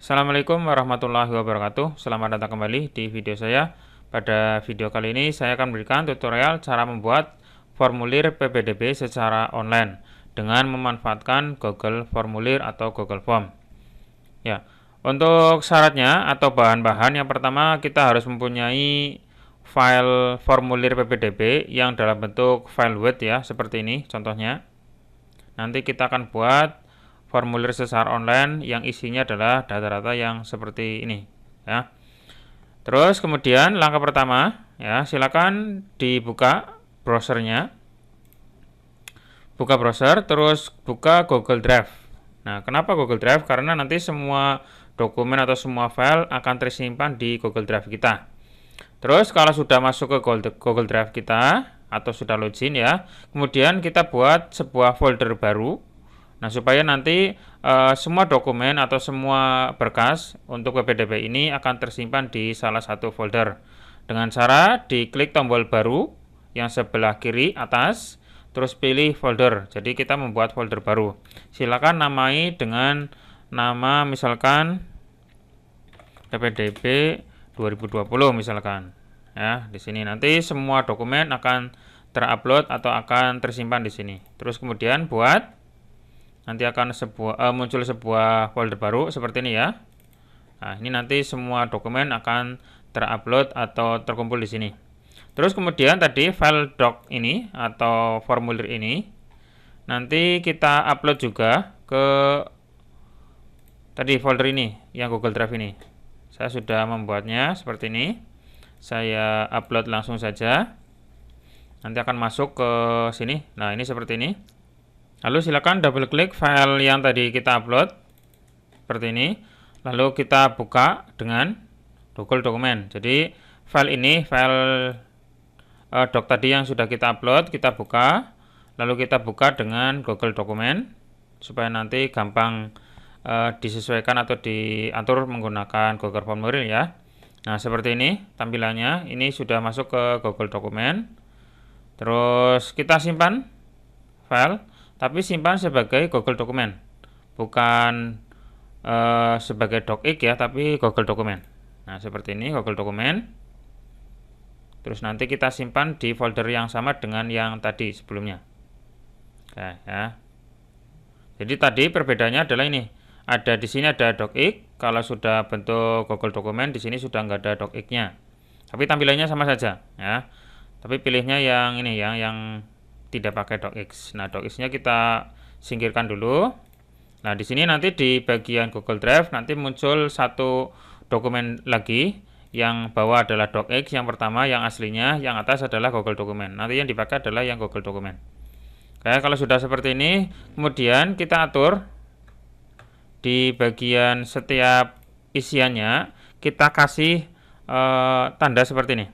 Assalamualaikum warahmatullahi wabarakatuh. Selamat datang kembali di video saya. Pada video kali ini saya akan memberikan tutorial cara membuat formulir PPDB secara online dengan memanfaatkan Google Formulir atau Google Form. Ya, untuk syaratnya atau bahan-bahan, yang pertama kita harus mempunyai file formulir PPDB yang dalam bentuk file Word ya, seperti ini contohnya. Nanti kita akan buat formulir secara online yang isinya adalah data-data yang seperti ini ya. Terus kemudian langkah pertama ya, silakan dibuka browsernya. Buka browser, terus buka Google Drive. Nah, kenapa Google Drive? Karena nanti semua dokumen atau semua file akan tersimpan di Google Drive kita. Terus kalau sudah masuk ke Google Drive kita atau sudah login ya, kemudian kita buat sebuah folder baru. Nah, supaya nanti semua dokumen atau semua berkas untuk PPDB ini akan tersimpan di salah satu folder. Dengan cara diklik tombol baru yang sebelah kiri atas, terus pilih folder. Jadi kita membuat folder baru. Silakan namai dengan nama misalkan PPDB 2020 misalkan. Ya, di sini nanti semua dokumen akan terupload atau akan tersimpan di sini. Terus kemudian nanti akan muncul sebuah folder baru seperti ini ya. Nah, ini nanti semua dokumen akan terupload atau terkumpul di sini. Terus kemudian tadi file doc ini atau formulir ini nanti kita upload juga ke tadi folder ini yang Google Drive ini. Saya sudah membuatnya seperti ini. Saya upload langsung saja. Nanti akan masuk ke sini. Nah, ini seperti ini. Lalu silakan double klik file yang tadi kita upload seperti ini. Lalu kita buka dengan Google Dokumen. Jadi file ini, file doc tadi yang sudah kita upload, kita buka. Lalu kita buka dengan Google Dokumen supaya nanti gampang disesuaikan atau diatur menggunakan Google Formulir ya. Nah, seperti ini tampilannya. Ini sudah masuk ke Google Dokumen. Terus kita simpan file, tapi simpan sebagai Google Dokumen, bukan sebagai docx ya, tapi Google Dokumen. Nah, seperti ini Google Dokumen. Terus nanti kita simpan di folder yang sama dengan yang tadi sebelumnya. Oke ya. Jadi tadi perbedaannya adalah ini. Ada di sini ada docx. Kalau sudah bentuk Google Dokumen, di sini sudah nggak ada docx-nya. Tapi tampilannya sama saja ya. Tapi pilihnya yang ini ya, yang tidak pakai docx. Nah, docx-nya kita singkirkan dulu. Nah, di sini nanti di bagian Google Drive nanti muncul satu dokumen lagi, yang bawah adalah docx yang pertama yang aslinya, yang atas adalah Google Dokumen. Nanti yang dipakai adalah yang Google Dokumen. Oke, kalau sudah seperti ini, kemudian kita atur di bagian setiap isiannya, kita kasih tanda seperti ini.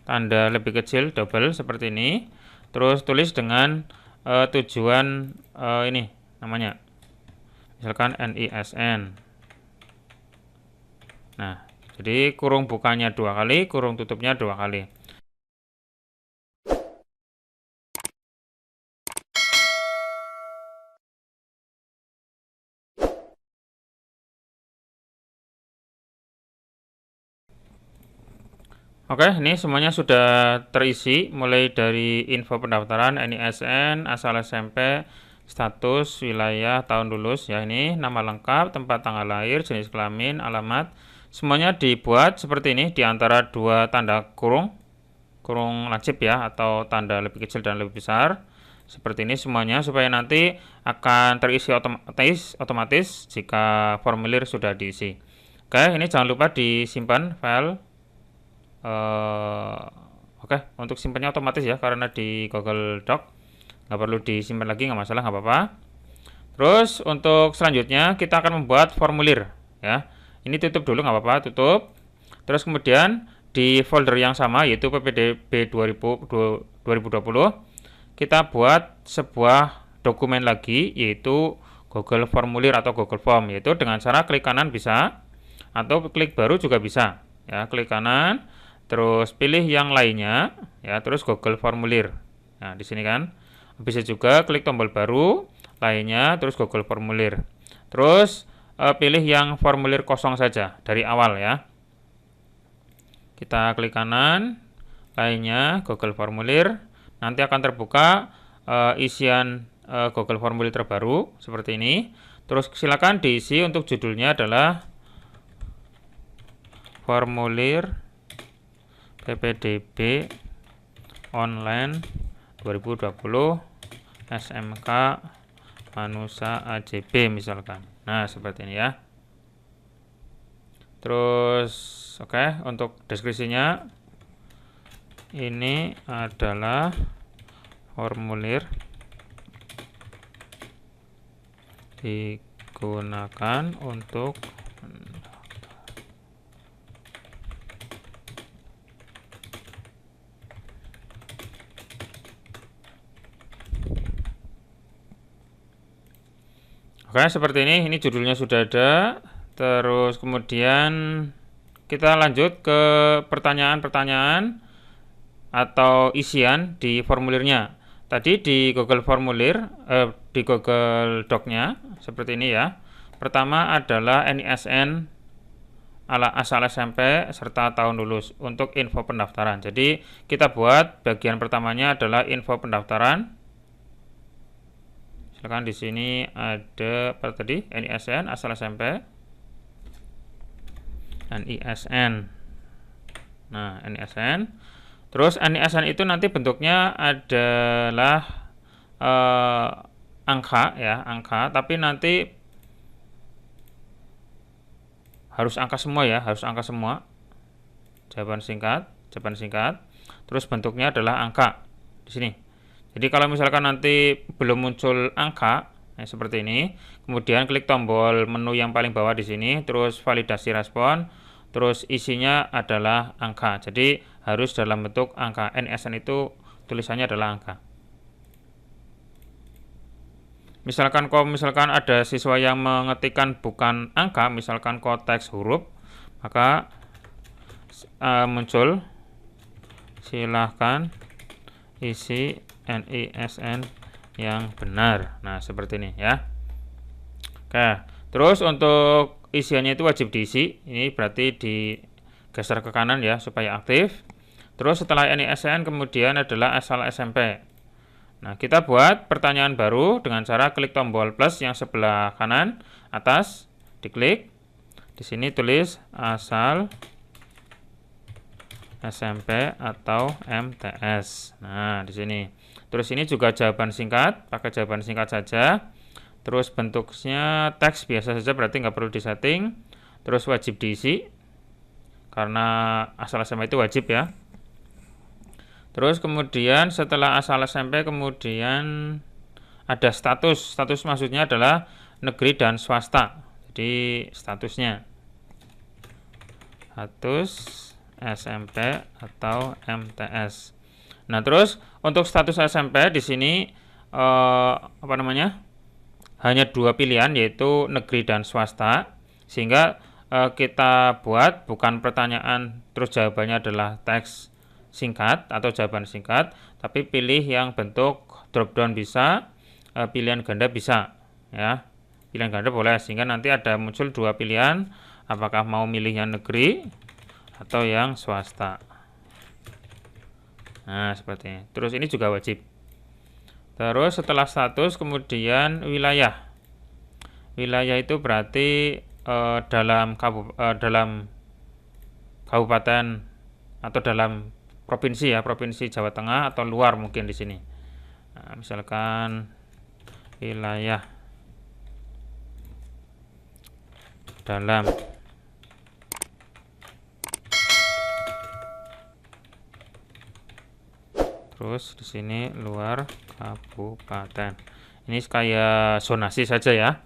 Tanda lebih kecil double seperti ini. Terus tulis dengan tujuan ini namanya, misalkan NISN. Nah, jadi kurung bukanya 2 kali, kurung tutupnya 2 kali. Oke, ini semuanya sudah terisi, mulai dari info pendaftaran, NISN, asal SMP, status, wilayah, tahun lulus ya, ini nama lengkap, tempat tanggal lahir, jenis kelamin, alamat, semuanya dibuat seperti ini di antara dua tanda kurung lancip ya, atau tanda lebih kecil dan lebih besar. Seperti ini semuanya, supaya nanti akan terisi otomatis jika formulir sudah diisi. Oke, ini jangan lupa disimpan file. Oke, untuk simpannya otomatis ya, karena di Google Doc, nggak perlu disimpan lagi, nggak masalah, nggak apa-apa. Terus untuk selanjutnya kita akan membuat formulir ya. Ini tutup dulu, nggak apa-apa, tutup. Terus kemudian di folder yang sama, yaitu PPDB 2020, kita buat sebuah dokumen lagi, yaitu Google Formulir atau Google Form, yaitu dengan cara klik kanan bisa, atau klik baru juga bisa ya. Klik kanan, terus pilih yang lainnya ya, terus Google Formulir. Nah, di sini kan bisa juga klik tombol baru lainnya, terus Google Formulir. Terus pilih yang formulir kosong saja dari awal ya. Kita klik kanan, lainnya Google Formulir. Nanti akan terbuka isian Google Formulir terbaru seperti ini. Terus silakan diisi, untuk judulnya adalah formulir PPDB online 2020 SMK Manusa AJB misalkan. Nah, seperti ini ya. Terus oke, untuk deskripsinya ini adalah formulir digunakan untuk oke, seperti ini judulnya sudah ada. Terus kemudian kita lanjut ke pertanyaan-pertanyaan atau isian di formulirnya. Tadi di Google Formulir, di Google Doc-nya seperti ini ya. Pertama adalah NISN asal SMP serta tahun lulus untuk info pendaftaran. Jadi kita buat bagian pertamanya adalah info pendaftaran. Silakan di sini ada apa tadi? NISN asal SMP. NISN. Nah, NISN. Terus NISN itu nanti bentuknya adalah angka ya, angka, tapi nanti harus angka semua ya, harus angka semua. Jawaban singkat. Terus bentuknya adalah angka di sini. Jadi kalau misalkan nanti belum muncul angka seperti ini, kemudian klik tombol menu yang paling bawah di sini, terus validasi respon, terus isinya adalah angka. Jadi harus dalam bentuk angka. NISN itu tulisannya adalah angka. Misalkan ada siswa yang mengetikkan bukan angka, misalkan konteks huruf, maka muncul silahkan isi NISN yang benar. Nah, seperti ini ya. Oke, terus untuk isiannya itu wajib diisi. Ini berarti digeser ke kanan ya supaya aktif. Terus setelah NISN kemudian adalah asal SMP. Nah, kita buat pertanyaan baru dengan cara klik tombol plus yang sebelah kanan atas, diklik. Di sini tulis asal SMP atau MTS. Nah, di sini. Terus ini juga jawaban singkat, pakai jawaban singkat saja. Terus bentuknya teks biasa saja, berarti nggak perlu disetting. Terus wajib diisi, karena asal SMP itu wajib ya. Terus kemudian setelah asal SMP kemudian ada status. Status maksudnya adalah negeri dan swasta. Jadi statusnya status SMP atau MTS. Nah, terus untuk status SMP di sini hanya dua pilihan, yaitu negeri dan swasta, sehingga kita buat bukan pertanyaan terus jawabannya adalah teks singkat atau jawaban singkat, tapi pilih yang bentuk drop down bisa, pilihan ganda bisa ya. Pilihan ganda boleh, sehingga nanti ada muncul dua pilihan, apakah mau milih yang negeri atau yang swasta. Nah, seperti ini. Terus ini juga wajib. Terus setelah status kemudian wilayah. Wilayah itu berarti dalam kabupaten atau dalam provinsi ya, provinsi Jawa Tengah atau luar mungkin di sini. Nah, misalkan wilayah dalam terus di sini luar kabupaten. Ini kayak zonasi saja ya.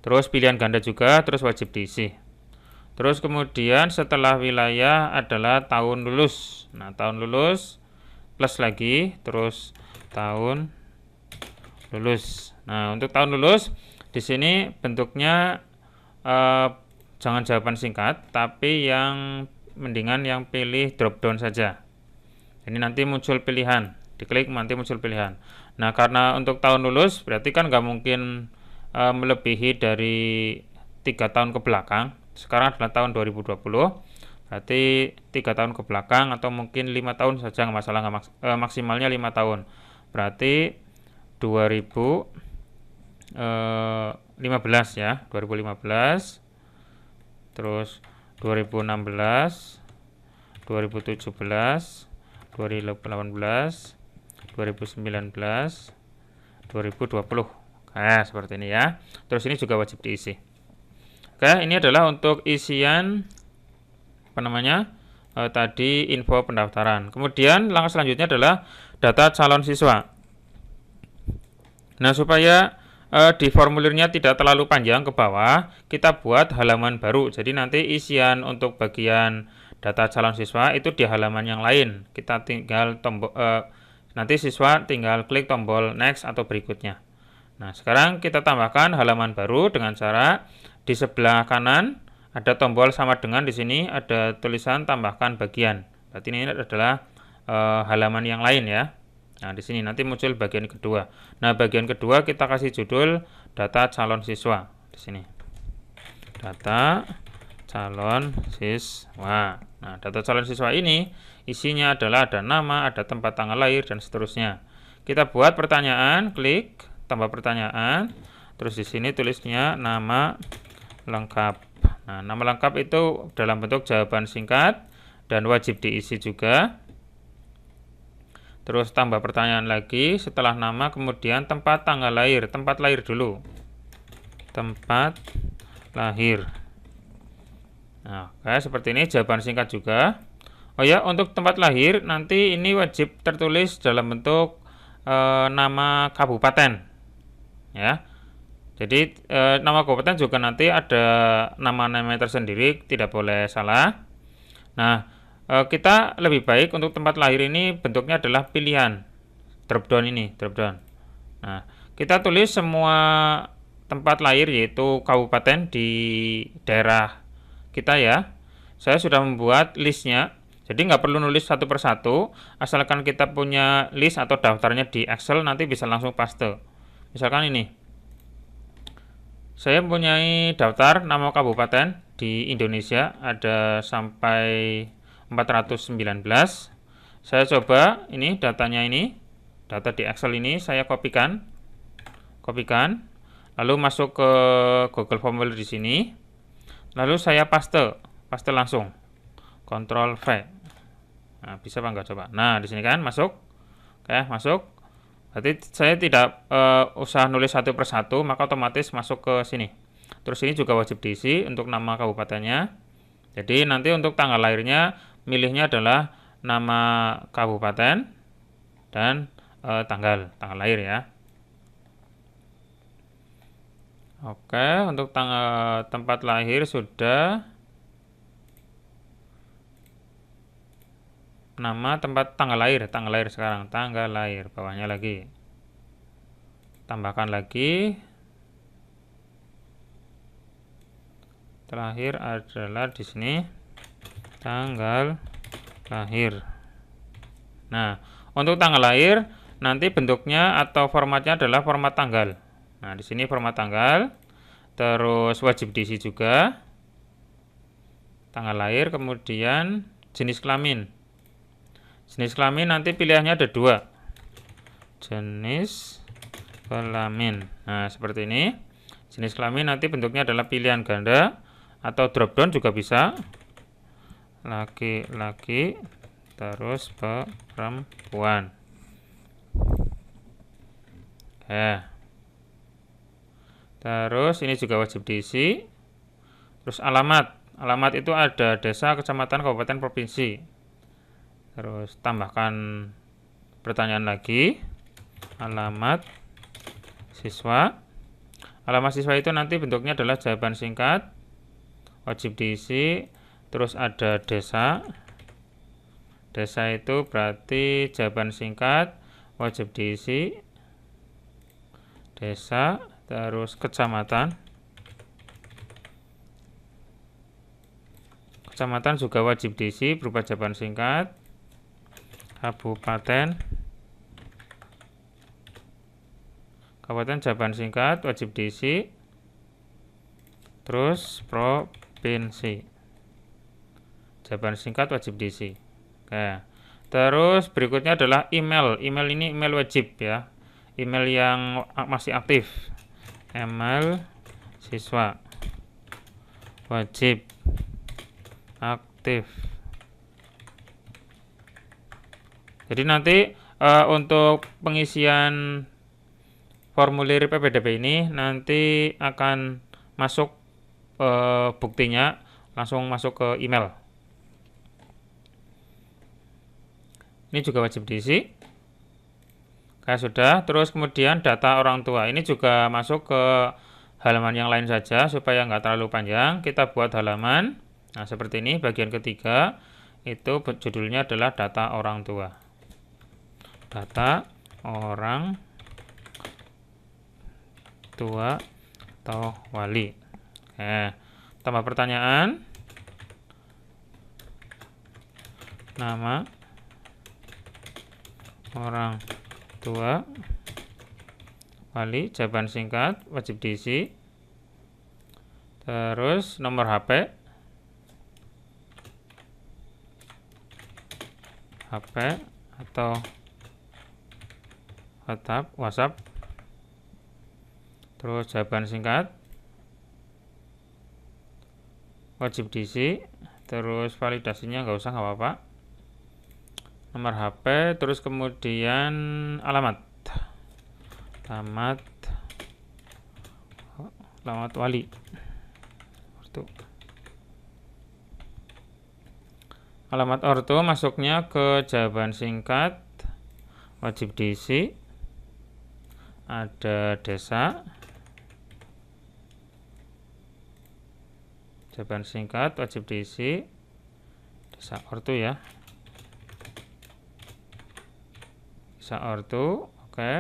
Terus pilihan ganda juga, terus wajib diisi. Terus kemudian setelah wilayah adalah tahun lulus. Nah, tahun lulus plus lagi, terus tahun lulus. Nah, untuk tahun lulus di sini bentuknya jangan jawaban singkat, tapi yang mendingan yang pilih drop down saja. Ini nanti muncul pilihan, diklik nanti muncul pilihan. Nah, karena untuk tahun lulus berarti kan nggak mungkin melebihi dari 3 tahun ke belakang, sekarang adalah tahun 2020, berarti 3 tahun ke belakang atau mungkin 5 tahun saja nggak masalah, maksimalnya 5 tahun, berarti 2015 ya, 2015, terus 2016, 2017, 2018, 2019, 2020. Nah, seperti ini ya. Terus ini juga wajib diisi. Oke, ini adalah untuk isian tadi info pendaftaran. Kemudian langkah selanjutnya adalah data calon siswa. Nah, supaya di formulirnya tidak terlalu panjang ke bawah, kita buat halaman baru. Jadi nanti isian untuk bagian data calon siswa itu di halaman yang lain. Kita tinggal nanti siswa tinggal klik tombol next atau berikutnya. Nah, sekarang kita tambahkan halaman baru dengan cara di sebelah kanan ada tombol sama dengan di sini ada tulisan tambahkan bagian. Berarti ini adalah halaman yang lain ya. Nah, di sini nanti muncul bagian kedua. Nah, bagian kedua kita kasih judul data calon siswa di sini. Data calon siswa. Nah, data calon siswa ini isinya adalah ada nama, ada tempat tanggal lahir dan seterusnya. Kita buat pertanyaan, klik tambah pertanyaan. Terus di sini tulisnya nama lengkap. Nah, nama lengkap itu dalam bentuk jawaban singkat dan wajib diisi juga. Terus tambah pertanyaan lagi, setelah nama kemudian tempat tanggal lahir, tempat lahir dulu. Tempat lahir. Nah, kayak seperti ini jawaban singkat juga. Oh ya, untuk tempat lahir nanti ini wajib tertulis dalam bentuk nama kabupaten. Ya. Jadi nama kabupaten juga nanti ada nama-nama tersendiri, tidak boleh salah. Nah, kita lebih baik untuk tempat lahir ini bentuknya adalah pilihan dropdown ini, dropdown. Nah, kita tulis semua tempat lahir yaitu kabupaten di daerah kita ya. Saya sudah membuat listnya, jadi nggak perlu nulis satu persatu, asalkan kita punya list atau daftarnya di Excel nanti bisa langsung paste. Misalkan ini, saya mempunyai daftar nama kabupaten di Indonesia ada sampai 419. Saya coba ini datanya ini, data di Excel ini saya kopikan, lalu masuk ke Google Formulir di sini, lalu saya paste langsung, Ctrl V. Nah, bisa apa enggak coba? Nah, di sini kan masuk, oke masuk. Berarti saya tidak usah nulis satu persatu, maka otomatis masuk ke sini. Terus ini juga wajib diisi untuk nama kabupatennya. Jadi nanti untuk tanggal lahirnya milihnya adalah nama kabupaten dan tanggal lahir ya. Oke, untuk tempat lahir sudah. Nama tempat tanggal lahir sekarang, tanggal lahir, bawahnya lagi. Tambahkan lagi. Terakhir adalah di sini tanggal lahir. Nah, untuk tanggal lahir nanti bentuknya atau formatnya adalah format tanggal. Nah, di sini format tanggal. Terus wajib diisi juga tanggal lahir, kemudian jenis kelamin. Jenis kelamin nanti pilihannya ada 2. Jenis kelamin. Nah, seperti ini. Jenis kelamin nanti bentuknya adalah pilihan ganda atau drop down juga bisa. Laki-laki terus perempuan. Oke. Terus ini juga wajib diisi. Terus alamat. Alamat itu ada desa, kecamatan, kabupaten, provinsi. Terus tambahkan pertanyaan lagi. Alamat siswa. Alamat siswa itu nanti bentuknya adalah jawaban singkat, wajib diisi. Terus ada desa. Desa itu berarti jawaban singkat, wajib diisi. Desa, terus kecamatan. Kecamatan juga wajib diisi berupa jawaban singkat. Kabupaten. Kabupaten jawaban singkat wajib diisi. terus provinsi. Jawaban singkat wajib diisi. Oke. Terus berikutnya adalah email. Email ini email wajib ya. Email yang masih aktif. Email siswa wajib aktif. Jadi nanti untuk pengisian formulir PPDB ini nanti akan masuk buktinya langsung masuk ke email. Ini juga wajib diisi. Kayak sudah. Terus kemudian data orang tua. Ini juga masuk ke halaman yang lain saja supaya nggak terlalu panjang. Kita buat halaman. Nah, seperti ini bagian ketiga. Itu judulnya adalah data orang tua. Data orang tua atau wali. Tambah pertanyaan. Nama orang tua wali, jawaban singkat wajib diisi. Terus nomor HP atau WhatsApp. Terus jawaban singkat wajib diisi. Terus validasinya nggak usah, nggak apa-apa. Nomor HP, terus kemudian alamat wali. Alamat ortu masuknya ke jawaban singkat wajib diisi. Ada desa, jawaban singkat wajib diisi. Desa ortu ya. Desa ortu, oke.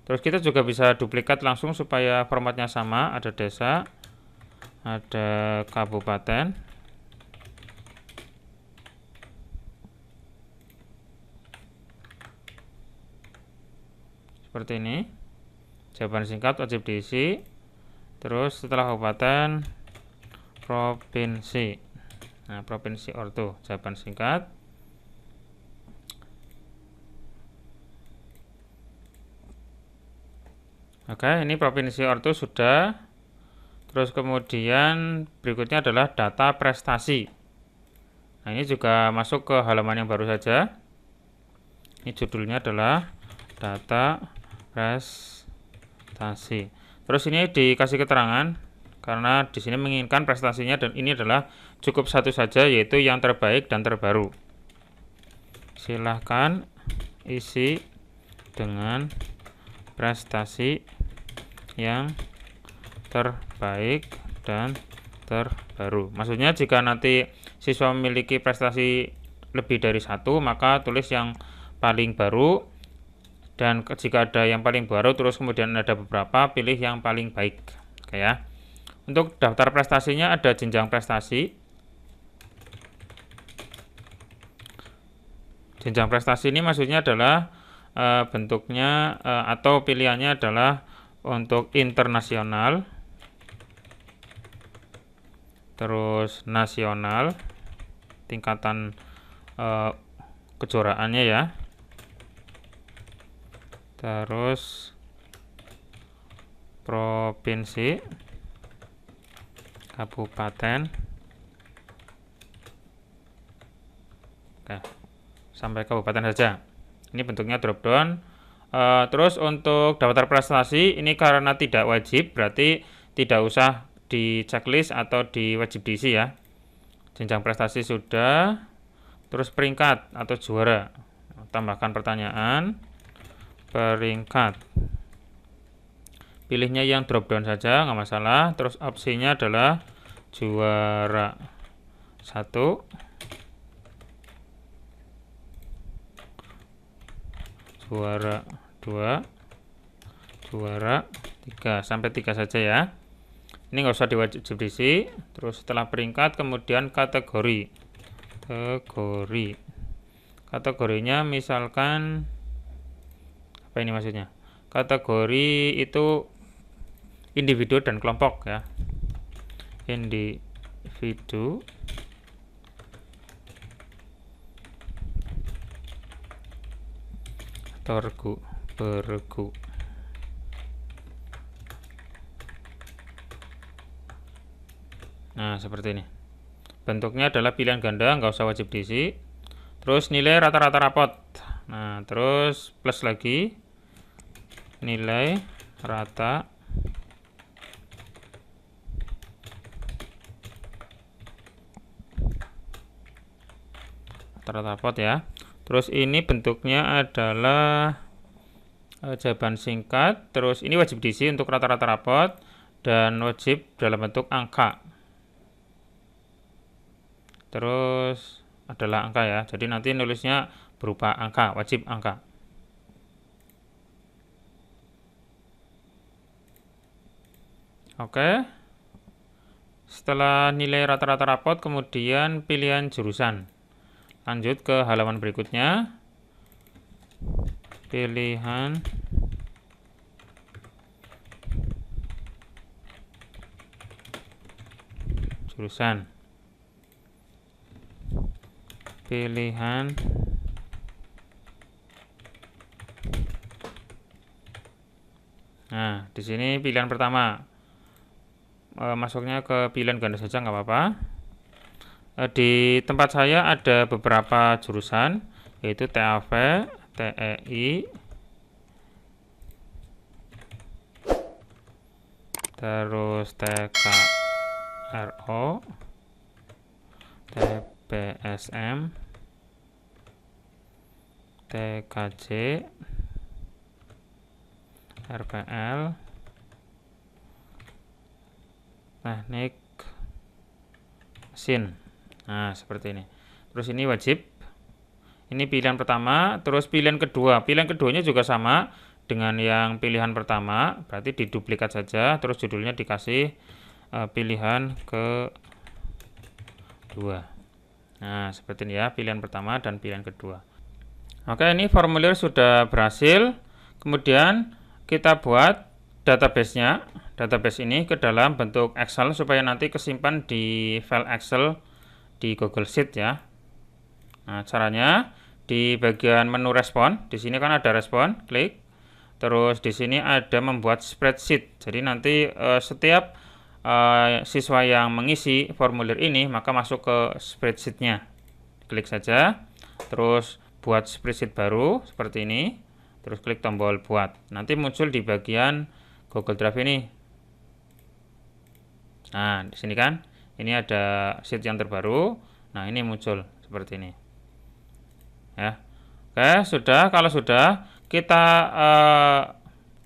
Terus kita juga bisa duplikat langsung supaya formatnya sama. Ada desa, ada kabupaten, seperti ini. Jawaban singkat wajib diisi. Terus setelah kabupaten, provinsi. Nah, provinsi ortu, jawaban singkat. Oke, ini provinsi ortu sudah. Terus kemudian berikutnya adalah data prestasi. Nah, ini juga masuk ke halaman yang baru saja. Ini judulnya adalah data prestasi. Terus ini dikasih keterangan karena di sini menginginkan prestasinya dan ini adalah cukup satu saja, yaitu yang terbaik dan terbaru. Silahkan isi dengan prestasi yang terbaik dan terbaru. Maksudnya jika nanti siswa memiliki prestasi lebih dari satu, maka tulis yang paling baru, dan jika ada yang paling baru terus kemudian ada beberapa, pilih yang paling baik. Oke ya. Untuk daftar prestasinya ada jenjang prestasi. Jenjang prestasi ini maksudnya adalah bentuknya atau pilihannya adalah untuk internasional, terus nasional, tingkatan kejuaraannya ya, terus provinsi, kabupaten. Oke, sampai kabupaten saja. Ini bentuknya drop down. Terus untuk daftar prestasi ini karena tidak wajib, berarti tidak usah di checklist atau di wajib diisi ya. Jenjang prestasi sudah. Terus peringkat atau juara, tambahkan pertanyaan. Peringkat, pilihnya yang drop down saja, nggak masalah. Terus opsinya adalah juara 1, juara 2, juara 3, sampai 3 saja ya. Ini nggak usah diwajib diisi. Terus setelah peringkat kemudian kategori. Kategorinya misalkan apa ini maksudnya? Kategori itu individu dan kelompok ya. individu atau bergu. Nah, seperti ini. Bentuknya adalah pilihan ganda, nggak usah wajib diisi. Terus nilai rata-rata rapot. Nah, terus plus lagi nilai rata rapot ya. Terus ini bentuknya adalah jawaban singkat. Terus ini wajib diisi untuk rata-rata rapot dan wajib dalam bentuk angka. Terus adalah angka ya, jadi nanti nulisnya berupa angka, wajib angka. Oke, setelah nilai rata-rata rapot, kemudian pilihan jurusan. Lanjut ke halaman berikutnya, pilihan jurusan. Pilihan nah, di sini pilihan pertama masuknya ke pilihan ganda saja nggak apa-apa. Di tempat saya ada beberapa jurusan, yaitu TAV, TEI, terus TKRO, PSM, TKJ, RPL, teknik mesin. Nah, seperti ini. Terus ini wajib. Ini pilihan pertama, terus pilihan kedua. Pilihan keduanya juga sama dengan yang pilihan pertama, berarti diduplikat saja, terus judulnya dikasih pilihan kedua. Nah, seperti ini ya, pilihan pertama dan pilihan kedua. Oke, ini formulir sudah berhasil. Kemudian kita buat database-nya. Database ini ke dalam bentuk Excel supaya nanti kesimpan di file Excel di Google Sheet ya. Nah, caranya di bagian menu respon, di sini kan ada respon, klik. Terus di sini ada membuat spreadsheet. Jadi nanti setiap siswa yang mengisi formulir ini maka masuk ke spreadsheet-nya. Klik saja, terus buat spreadsheet baru seperti ini, terus klik tombol buat. Nanti muncul di bagian Google Drive ini. Nah, di sini kan, ini ada sheet yang terbaru. Nah, ini muncul seperti ini. Ya, oke, sudah. Kalau sudah, kita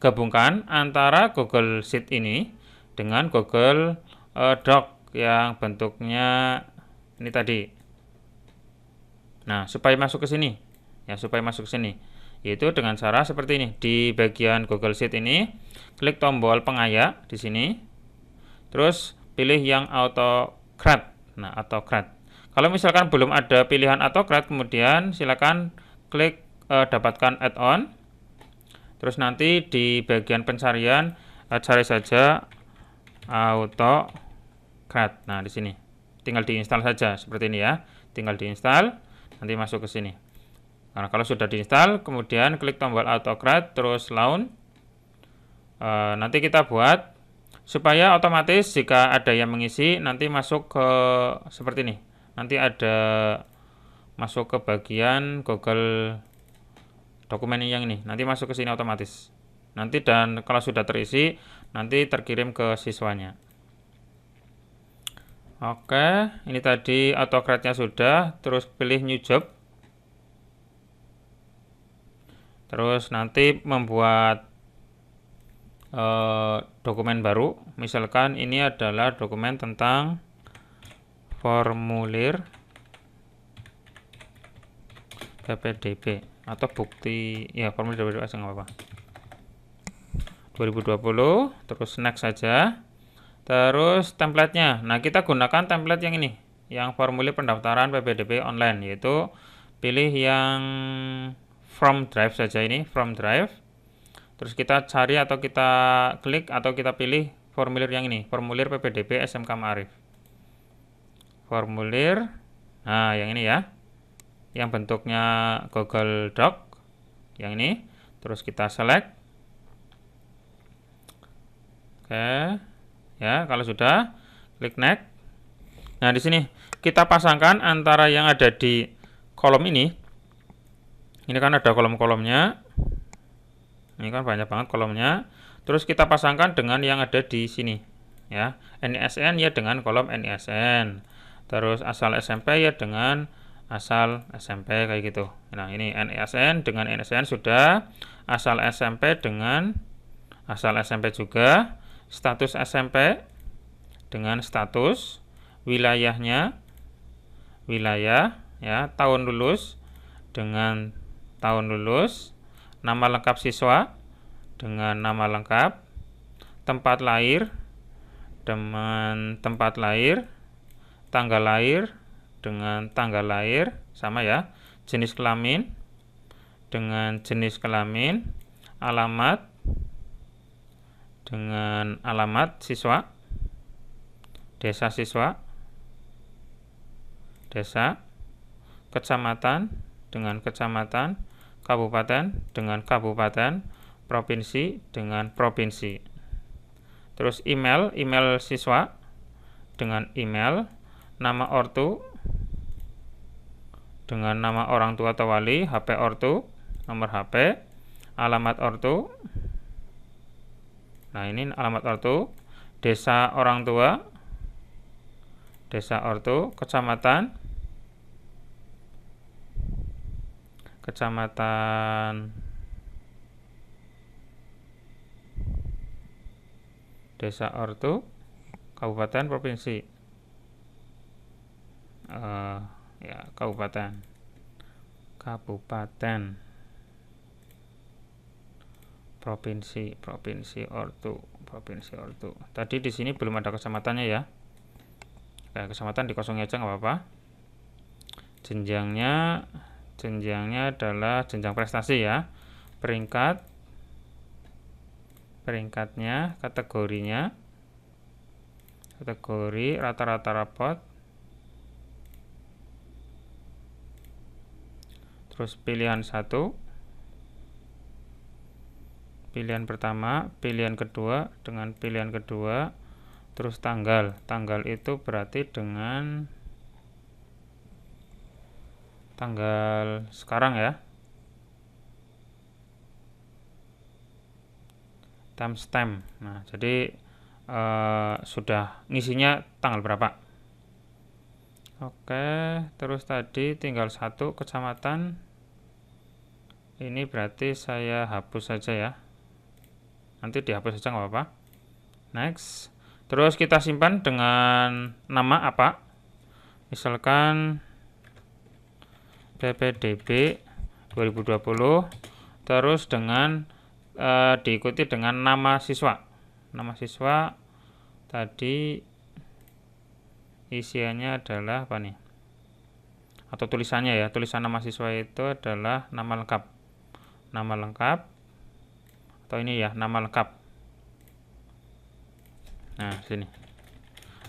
gabungkan antara Google Sheet ini dengan Google Doc yang bentuknya ini tadi. Nah, supaya masuk ke sini, ya supaya masuk ke sini, yaitu dengan cara seperti ini. Di bagian Google Sheet ini, klik tombol pengayak di sini, terus pilih yang autocrat. Nah, autocrat. Kalau misalkan belum ada pilihan autocrat, kemudian silakan klik dapatkan add-on. Terus nanti di bagian pencarian cari saja AutoCAD. Nah, di sini tinggal diinstal saja seperti ini ya. Tinggal diinstal, nanti masuk ke sini. Nah, kalau sudah diinstal, kemudian klik tombol AutoCAD terus launch. Nanti kita buat supaya otomatis jika ada yang mengisi nanti masuk ke seperti ini. Nanti ada masuk ke bagian Google dokumen yang ini. Nanti masuk ke sini otomatis. Nanti dan kalau sudah terisi nanti terkirim ke siswanya. Oke, ini tadi AutoCAD-nya sudah, terus pilih new job. Terus nanti membuat dokumen baru. Misalkan ini adalah dokumen tentang formulir PPDB atau bukti ya, formulir PPDB aja nggak apa-apa. 2020, terus next saja. Terus template-nya. Nah, kita gunakan template yang ini, yang formulir pendaftaran PPDB online, yaitu pilih yang from drive saja ini, from drive. Terus kita cari atau kita klik atau kita pilih formulir yang ini, formulir PPDB SMK Ma'arif. Formulir, nah yang ini ya, yang bentuknya Google Doc, yang ini. Terus kita select. Oke, ya kalau sudah, klik next. Nah di sini kita pasangkan antara yang ada di kolom ini. Ini kan ada kolom-kolomnya. Ini kan banyak banget kolomnya. Terus kita pasangkan dengan yang ada di sini, ya. NISN ya dengan kolom NISN. Terus asal SMP ya dengan asal SMP kayak gitu. Nah ini NISN dengan NISN sudah. Asal SMP dengan asal SMP juga. Status SMP dengan status. Wilayahnya wilayah, ya. Tahun lulus dengan tahun lulus. Nama lengkap siswa dengan nama lengkap. Tempat lahir dengan tempat lahir. Tanggal lahir dengan tanggal lahir, sama ya. Jenis kelamin dengan jenis kelamin. Alamat dengan alamat siswa. Desa siswa. Desa. Kecamatan dengan kecamatan. Kabupaten dengan kabupaten. Provinsi dengan provinsi. Terus email siswa dengan email. Nama ortu dengan nama orang tua atau wali. HP ortu, nomor HP. Alamat ortu. Nah ini alamat ortu. Desa orang tua. Desa ortu. Kecamatan. Kecamatan. Desa ortu. Kabupaten provinsi. Ya kabupaten. Provinsi ortu. Tadi di sini belum ada kecamatannya ya. Kayak kecamatan dikosongin aja nggak apa-apa. Jenjangnya adalah jenjang prestasi ya. Peringkatnya, kategorinya. Kategori rata-rata rapot. Terus pilihan 1. Pilihan pertama, pilihan kedua dengan pilihan kedua. Terus tanggal itu berarti dengan tanggal sekarang ya. Timestamp. Nah jadi sudah ngisinya tanggal berapa. Oke, terus tadi tinggal 1 kecamatan. Ini berarti saya hapus saja ya. Nanti dihapus saja nggak apa-apa. Next. Terus kita simpan dengan nama apa? Misalkan PPDB 2020. Terus dengan diikuti dengan nama siswa. Nama siswa tadi isiannya adalah apa nih? Atau tulisannya ya. Tulisan nama siswa itu adalah nama lengkap. Nama lengkap. Atau ini ya, nama lengkap. Nah, sini.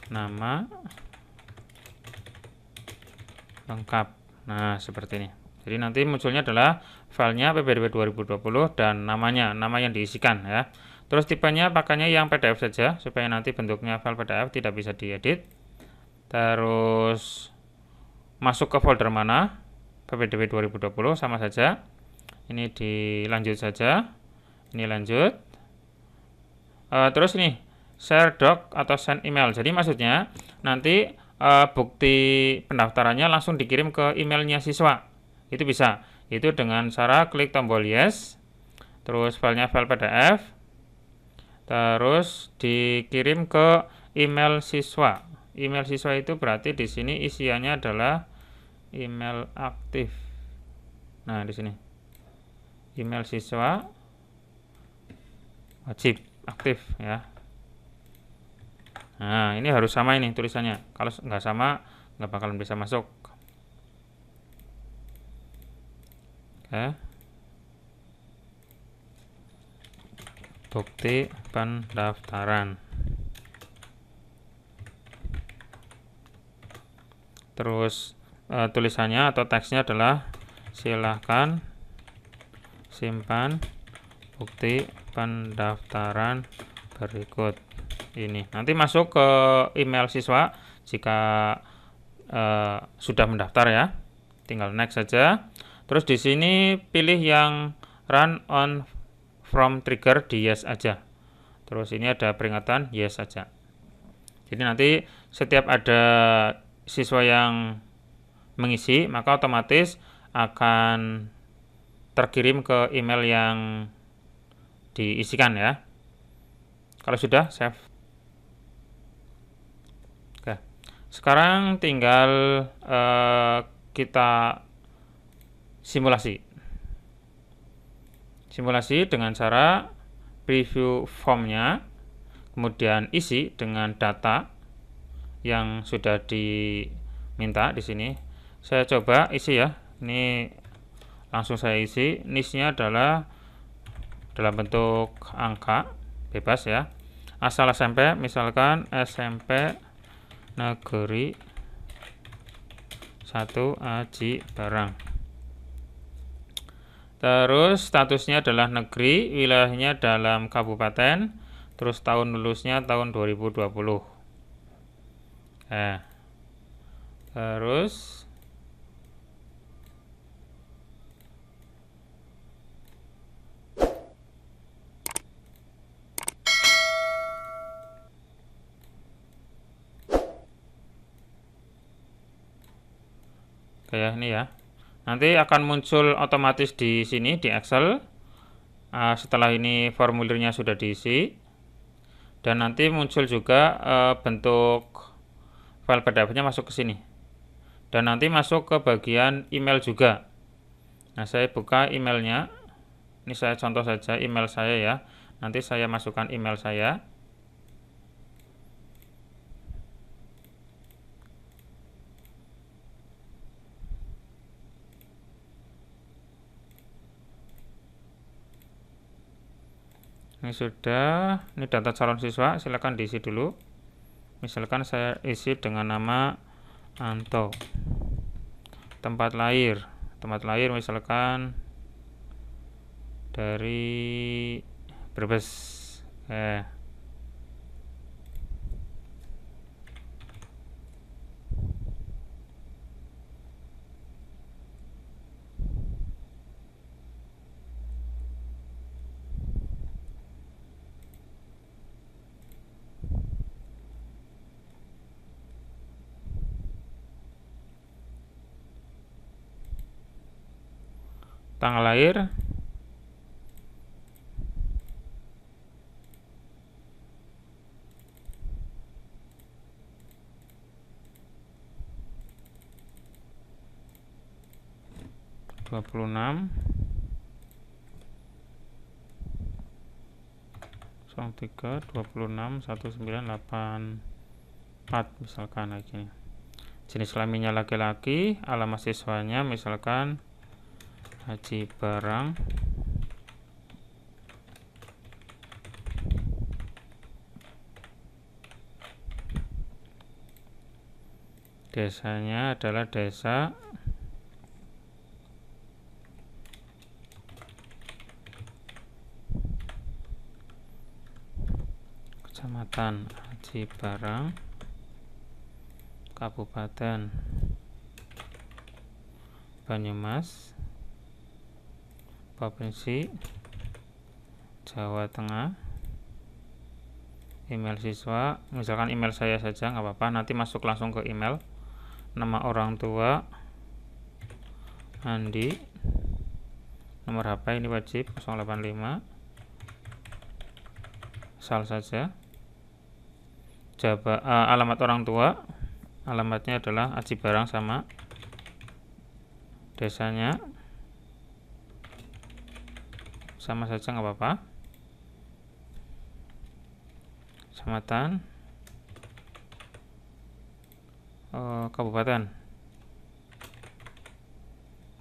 Nama lengkap. Nah, seperti ini. Jadi nanti munculnya adalah filenya PPDB 2020 dan nama yang diisikan ya. Terus tipenya pakainya yang PDF saja supaya nanti bentuknya file PDF tidak bisa diedit. Terus masuk ke folder mana? PPDB 2020 sama saja. Ini dilanjut saja. Ini lanjut. Terus ini share doc atau send email. Jadi maksudnya nanti bukti pendaftarannya langsung dikirim ke emailnya siswa. Itu bisa. Itu dengan cara klik tombol yes. Terus filenya file PDF. Terus dikirim ke email siswa. Email siswa itu berarti di sini isiannya adalah email aktif. Nah, di sini. Email siswa wajib aktif ya. Nah, ini harus sama ini tulisannya. Kalau nggak sama, nggak bakalan bisa masuk. Oke. Bukti pendaftaran. Terus tulisannya atau teksnya adalah silahkan simpan bukti pendaftaran berikut ini. Nanti masuk ke email siswa jika sudah mendaftar ya. Tinggal next saja. Terus di sini pilih yang run on from trigger di yes aja. Terus ini ada peringatan yes saja. Jadi nanti setiap ada siswa yang mengisi, maka otomatis akan terkirim ke email yang diisikan ya. Kalau sudah, save. Oke. Sekarang tinggal kita simulasi. Simulasi dengan cara preview formnya, kemudian isi dengan data yang sudah diminta di sini. Saya coba isi ya. Ini langsung saya isi. Niche-nya adalah dalam bentuk angka, bebas ya. Asal SMP, misalkan SMP Negeri 1 Aji Barang. Terus statusnya adalah negeri, wilayahnya dalam kabupaten, terus tahun lulusnya tahun 2020. Terus kayak ini ya. Nanti akan muncul otomatis di sini di Excel. Setelah ini formulirnya sudah diisi, dan nanti muncul juga bentuk file PDF-nya masuk ke sini. Dan nanti masuk ke bagian email juga. Nah, saya buka emailnya. Ini saya contoh saja email saya ya. Nanti saya masukkan email saya. Ini sudah, ini data calon siswa, silakan diisi dulu. Misalkan saya isi dengan nama Anto. Tempat lahir misalkan dari Brebes. Tanggal lahir, dua puluh enam 1984 misalkan lagi. Jenis kelaminnya laki-laki, alamat siswanya misalkan Aji Barang. Desanya adalah desa Kecamatan Aji Barang, Kabupaten Banyumas, Provinsi Jawa Tengah. Email siswa, misalkan email saya saja nggak apa-apa, nanti masuk langsung ke email. Nama orang tua Andi, nomor HP ini wajib 085, asal saja. Alamat orang tua, alamatnya adalah Aji Barang sama desanya sama saja nggak apa-apa. Kecamatan, Kabupaten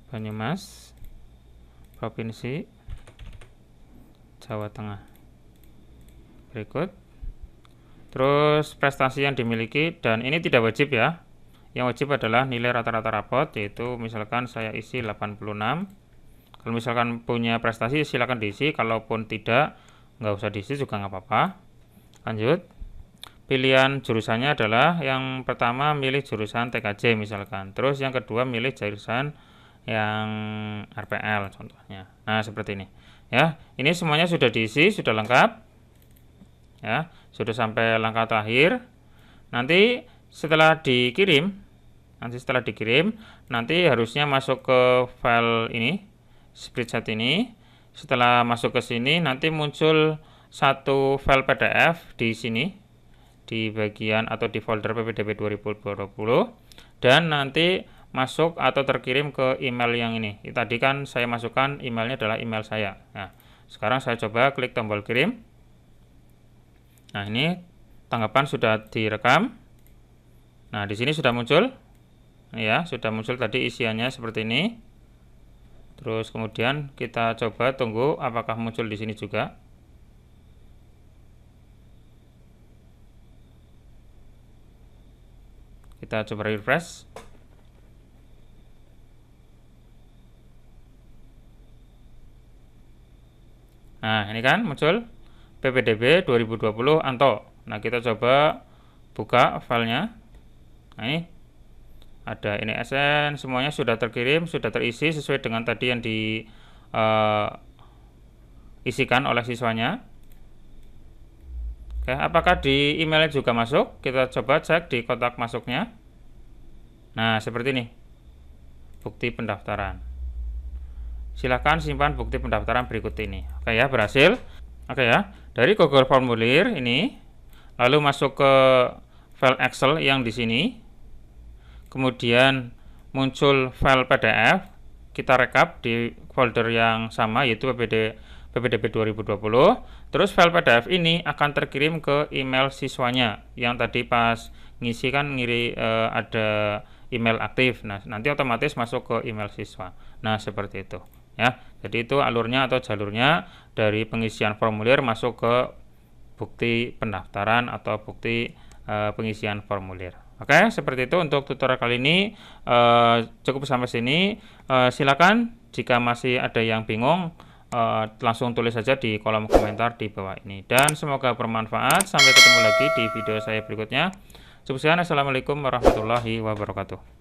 Banyumas, Provinsi Jawa Tengah. Berikut. Terus prestasi yang dimiliki, dan ini tidak wajib ya. Yang wajib adalah nilai rata-rata rapot, yaitu misalkan saya isi 86. Kalau misalkan punya prestasi silakan diisi, kalaupun tidak nggak usah diisi juga nggak apa-apa. Lanjut. Pilihan jurusannya adalah yang pertama milih jurusan TKJ misalkan, terus yang kedua milih jurusan yang RPL contohnya. Nah, seperti ini. Ya, ini semuanya sudah diisi, sudah lengkap. Ya, sudah sampai langkah terakhir. Nanti setelah dikirim, nanti harusnya masuk ke file ini, spreadsheet ini. Setelah masuk ke sini, nanti muncul satu file PDF di sini, di bagian atau di folder PPDB 2020, dan nanti masuk atau terkirim ke email yang ini. Tadi kan saya masukkan emailnya adalah email saya. Nah, sekarang saya coba klik tombol kirim. Nah, ini tanggapan sudah direkam. Nah, di sini sudah muncul. Ya, sudah muncul tadi isiannya seperti ini. Terus kemudian kita coba tunggu apakah muncul di sini juga. Kita coba refresh. Nah, ini kan muncul PPDB 2020 Anto. Nah, kita coba buka filenya. Nah, ini ada NSN, semuanya sudah terkirim, sudah terisi sesuai dengan tadi yang diisikan oleh siswanya. Oke, apakah di emailnya juga masuk? Kita coba cek di kotak masuknya. Nah, seperti ini. Bukti pendaftaran. Silakan simpan bukti pendaftaran berikut ini. Oke ya, berhasil. Oke ya, dari Google Formulir ini, lalu masuk ke file Excel yang di sini. Kemudian muncul file PDF. Kita rekap di folder yang sama, yaitu PPDB 2020. Terus file PDF ini akan terkirim ke email siswanya yang tadi pas ngisi kan ada email aktif. Nah, nanti otomatis masuk ke email siswa. Nah, seperti itu ya. Jadi itu alurnya atau jalurnya dari pengisian formulir masuk ke bukti pendaftaran atau bukti pengisian formulir. Oke, seperti itu untuk tutorial kali ini. Cukup sampai sini. Silakan jika masih ada yang bingung, langsung tulis saja di kolom komentar di bawah ini. Dan semoga bermanfaat. Sampai ketemu lagi di video saya berikutnya. Assalamualaikum warahmatullahi wabarakatuh.